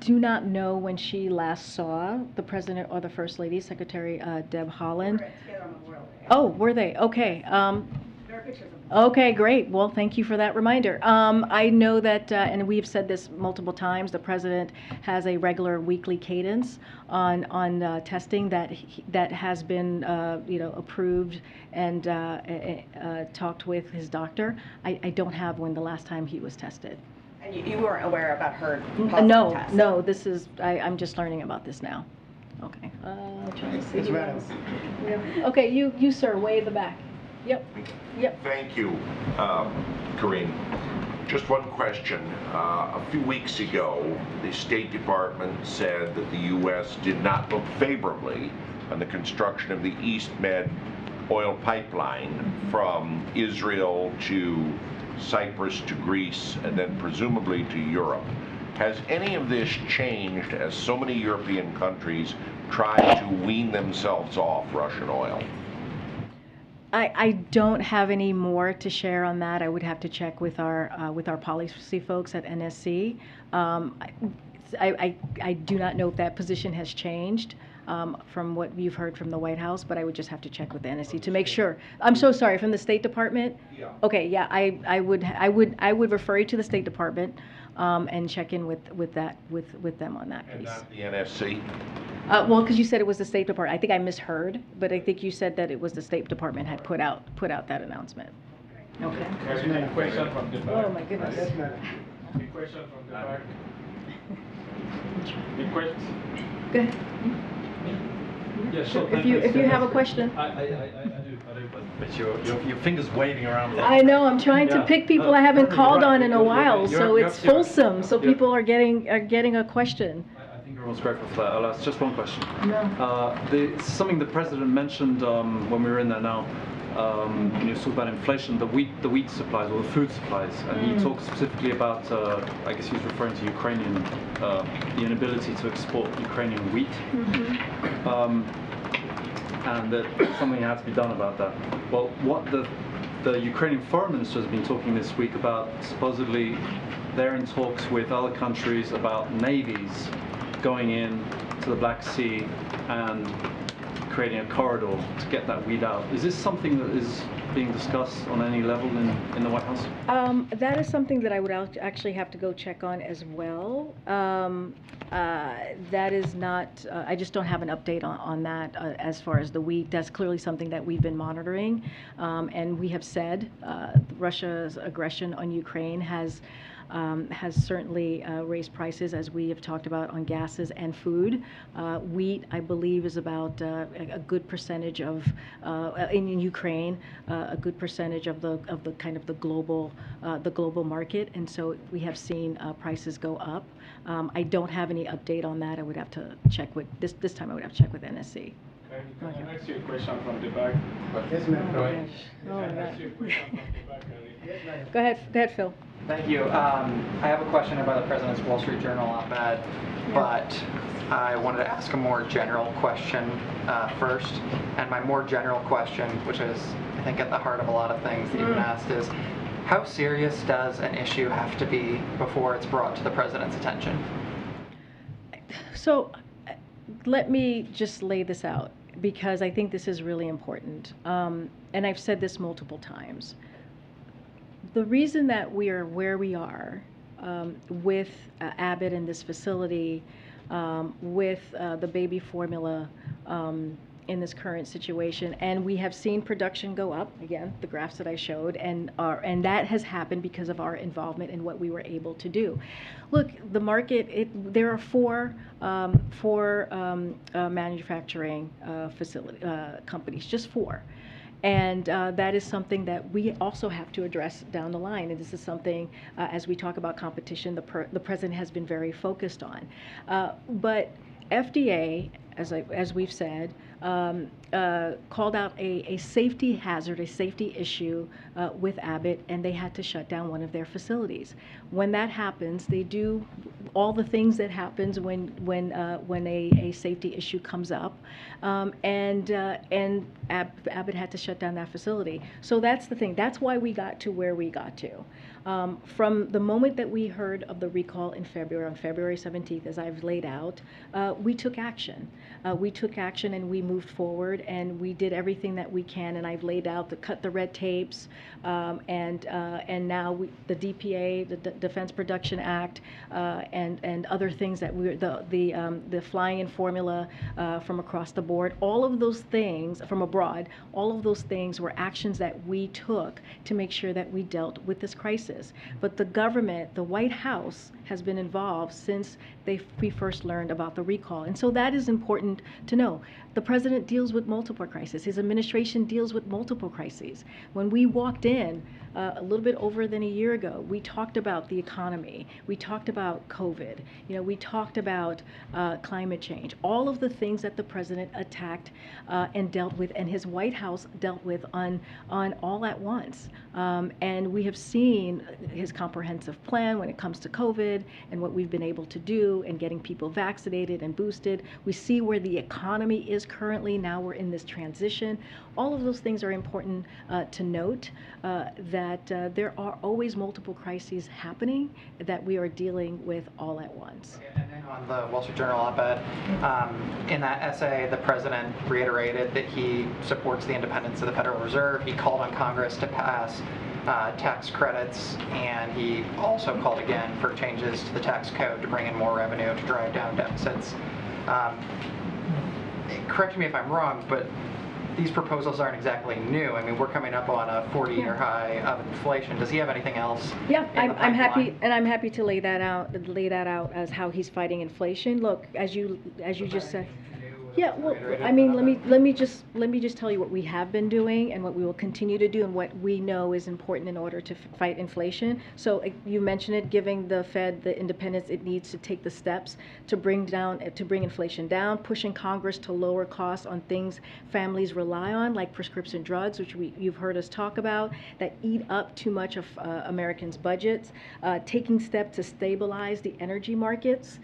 do not know when she last saw the president or the first lady, Secretary Deb Haaland. Together on Memorial Day. Oh, were they? Okay. There are pictures of them. Okay, great. Well, thank you for that reminder. I know that, and we've said this multiple times, the president has a regular weekly cadence on testing that has been, approved and talked with his doctor. I don't have when the last time he was tested. And you weren't aware about her positive test? No. This is I'm just learning about this now. Okay. Trying to see. Yes, madam. Yeah. Okay, you sir, way in the back. Yep. Thank you, Karine. Just one question. A few weeks ago, the State Department said that the U.S. did not look favorably on the construction of the East Med oil pipeline from Israel to Cyprus to Greece and then presumably to Europe. Has any of this changed as so many European countries try to wean themselves off Russian oil? I don't have any more to share on that. I would have to check with our policy folks at NSC. I do not know if that position has changed from what you've heard from the White House, but I would just have to check with the NSC to make sure. I'm so sorry, from the State Department? Yeah. Okay, yeah, I would refer you to the State Department and check in with them on that piece. And not the NSC? Well, because you said it was the State Department. I think I misheard, but I think you said that it was the State Department had put out that announcement. Okay. A question from the back. Oh my goodness. A question from the back. The question. Go ahead. Yeah, sure. If you have a question. I do, but your fingers waving around. I know. I'm trying to pick people I haven't called on in a while, so it's fulsome. So people are getting a question. I think everyone's grateful for that. I'll ask just one question. No. Something the president mentioned when we were in there now. When you talk about inflation, the wheat supplies or the food supplies, and he talked specifically about, I guess he was referring to Ukrainian, the inability to export Ukrainian wheat, and that something had to be done about that. Well, what the Ukrainian foreign minister has been talking this week about, supposedly they're in talks with other countries about navies going in to the Black Sea and creating a corridor to get that weed out. Is this something that is being discussed on any level in the White House? That is something that I would actually have to go check on as well. That is not, I just don't have an update on that as far as the wheat. That's clearly something that we've been monitoring. And we have said Russia's aggression on Ukraine has certainly raised prices, as we have talked about, on gases and food. Wheat, I believe, is about a good percentage of in Ukraine, a good percentage of the kind of the global market, and so we have seen prices go up. I don't have any update on that. I would have to check with this time. I would have to check with NSC. Can I ask you a question from the back? Yes, ma'am. Go ahead. Can I ask you a question from the back, Karine? Go ahead, Phil. Thank you. I have a question about the President's Wall Street Journal op-ed, but I wanted to ask a more general question first. And my more general question, which is, I think, at the heart of a lot of things that you've been asked, is how serious does an issue have to be before it's brought to the President's attention? So let me just lay this out, because I think this is really important. And I've said this multiple times. The reason that we are where we are with Abbott in this facility, with the baby formula in this current situation, and we have seen production go up, again, the graphs that I showed, and that has happened because of our involvement in what we were able to do. Look, the market, there are four manufacturing companies, just four. And that is something that we also have to address down the line. And this is something, as we talk about competition, the President has been very focused on. But FDA, as we've said, called out a safety hazard, a safety issue with Abbott, and they had to shut down one of their facilities. When that happens, they do all the things that happens when a safety issue comes up, and Abbott had to shut down that facility. So that's the thing. That's why we got to where we got to. From the moment that we heard of the recall in February, on February 17th, as I've laid out, we took action. We took action and we moved forward, and we did everything that we can. And I've laid out cut the red tapes, and now the DPA, the Defense Production Act, and other things that the flying in formula from across the board. All of those things from abroad. All of those things were actions that we took to make sure that we dealt with this crisis. But the government, the White House, has been involved since we first learned about the recall. And so that is important to know. The President deals with multiple crises. His administration deals with multiple crises. When we walked in a little bit over than a year ago, we talked about the economy. We talked about COVID. We talked about climate change. All of the things that the President attacked and dealt with, and his White House dealt with on all at once. And we have seen his comprehensive plan when it comes to COVID and what we've been able to do and getting people vaccinated and boosted. We see where the economy is currently. Now we're in this transition. All of those things are important to note, that there are always multiple crises happening that we are dealing with all at once. And then on the Wall Street Journal op-ed, in that essay, the President reiterated that he supports the independence of the Federal Reserve. He called on Congress to pass tax credits, and he also called again for changes to the tax code to bring in more revenue to drive down deficits. Correct me if I'm wrong, but these proposals aren't exactly new. I mean, we're coming up on a 40-year high of inflation. Does he have anything else? Yeah, I'm happy to lay that out as how he's fighting inflation. Look, as you just said. Yeah, well, I mean, let me just tell you what we have been doing and what we will continue to do and what we know is important in order to fight inflation. So you mentioned it, giving the Fed the independence it needs to take the steps to bring inflation down, pushing Congress to lower costs on things families rely on, like prescription drugs, which you've heard us talk about, that eat up too much of Americans' budgets, taking steps to stabilize the energy markets,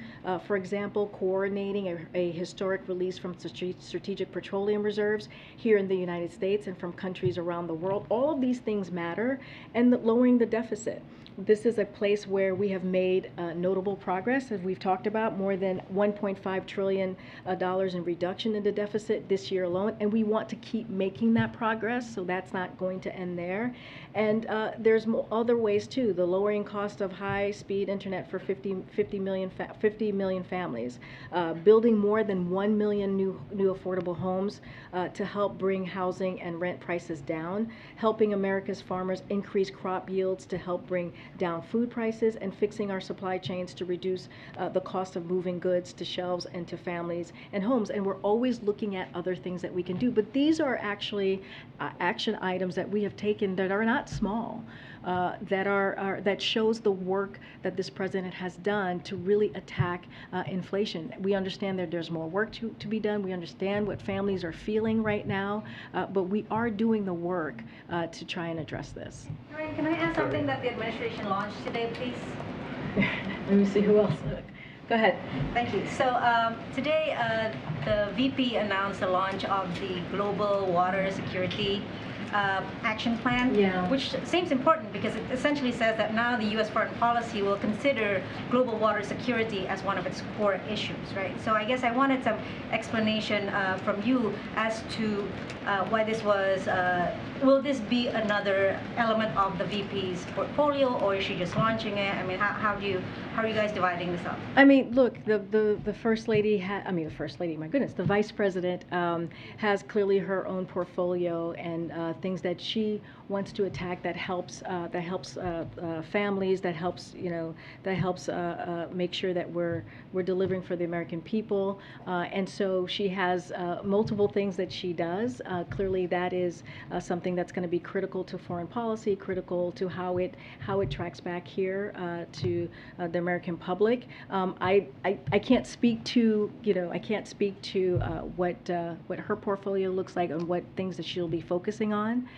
for example, coordinating a historic release from strategic petroleum reserves here in the United States and from countries around the world. All of these things matter, and lowering the deficit. This is a place where we have made notable progress, as we've talked about, more than $1.5 trillion in reduction in the deficit this year alone, and we want to keep making that progress, so that's not going to end there. And there's other ways too, the lowering cost of high-speed internet for 50 million families, building more than 1 million new affordable homes to help bring housing and rent prices down, helping America's farmers increase crop yields to help bring down food prices, and fixing our supply chains to reduce the cost of moving goods to shelves and to families and homes. And we're always looking at other things that we can do. But these are actually action items that we have taken that are not small, that shows the work that this president has done to really attack inflation. We understand that there's more work to be done. We understand what families are feeling right now, but we are doing the work to try and address this. Karine, can I ask something that the administration launched today, please? Let me see who else. Go ahead. Thank you. So today, the VP announced the launch of the Global Water Security Action Plan, which seems important because it essentially says that now the U.S. foreign policy will consider global water security as one of its core issues, right? So I guess I wanted some explanation from you as to why this was. Will this be another element of the VP's portfolio, or is she just launching it? I mean, how are you guys dividing this up? I mean, look, the First Lady, the First Lady, my goodness, the Vice President has clearly her own portfolio and things that she wants to attack that helps families, that helps make sure that we're delivering for the American people, and so she has multiple things that she does. Clearly, that is something that's going to be critical to foreign policy, critical to how it tracks back here to the American public. I can't speak to what her portfolio looks like and what things that she'll be focusing on.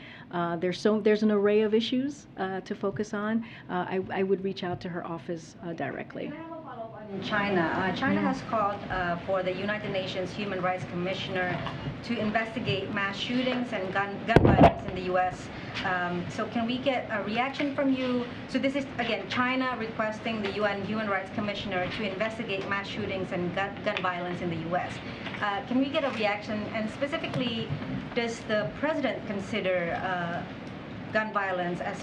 There's an array of issues to focus on. I would reach out to her office directly. In China. China has called for the United Nations Human Rights Commissioner to investigate mass shootings and gun violence in the U.S. So can we get a reaction from you? So this is, again, China requesting the UN Human Rights Commissioner to investigate mass shootings and gun violence in the U.S. Can we get a reaction? And specifically, does the president consider gun violence as,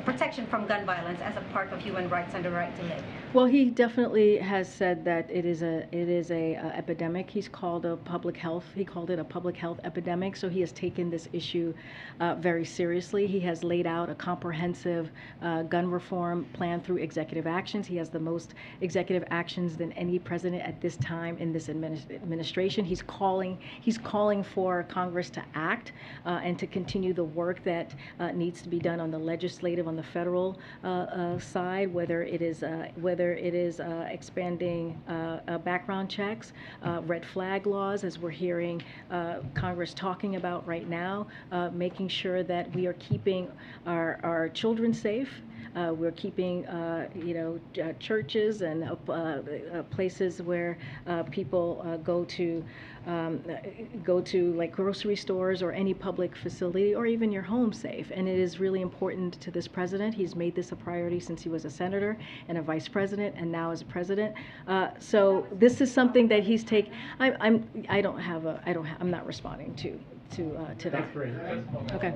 protection from gun violence as a part of human rights and the right to live? Well, he definitely has said that it is a epidemic. He called it a public health epidemic. So he has taken this issue very seriously. He has laid out a comprehensive gun reform plan through executive actions. He has the most executive actions than any president at this time in this administration. He's calling for Congress to act and to continue the work that needs to be done on the legislative, on the federal side, whether it is expanding background checks, red flag laws, as we're hearing Congress talking about right now, making sure that we are keeping our children safe. We're keeping, churches and places where people go to like grocery stores or any public facility, or even your home safe. And it is really important to this president. He's made this a priority since he was a senator and a vice president, and now as a president. So this is something that he's taken. I'm not responding to that. Okay.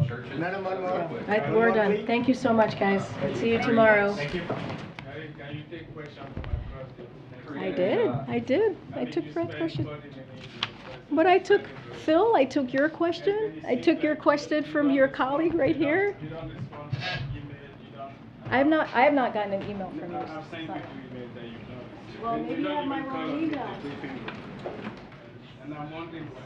We're done. Thank you so much, guys. See you tomorrow. Thank you. Can you take questions from across the I did. I took questions. But I took, Phil, I took your question. I took your question from your colleague right here. You don't respond to email, I have not gotten an email from you. I've sent you 2 emails that you don't. Well, maybe you have my wrong email. And I'm wondering why.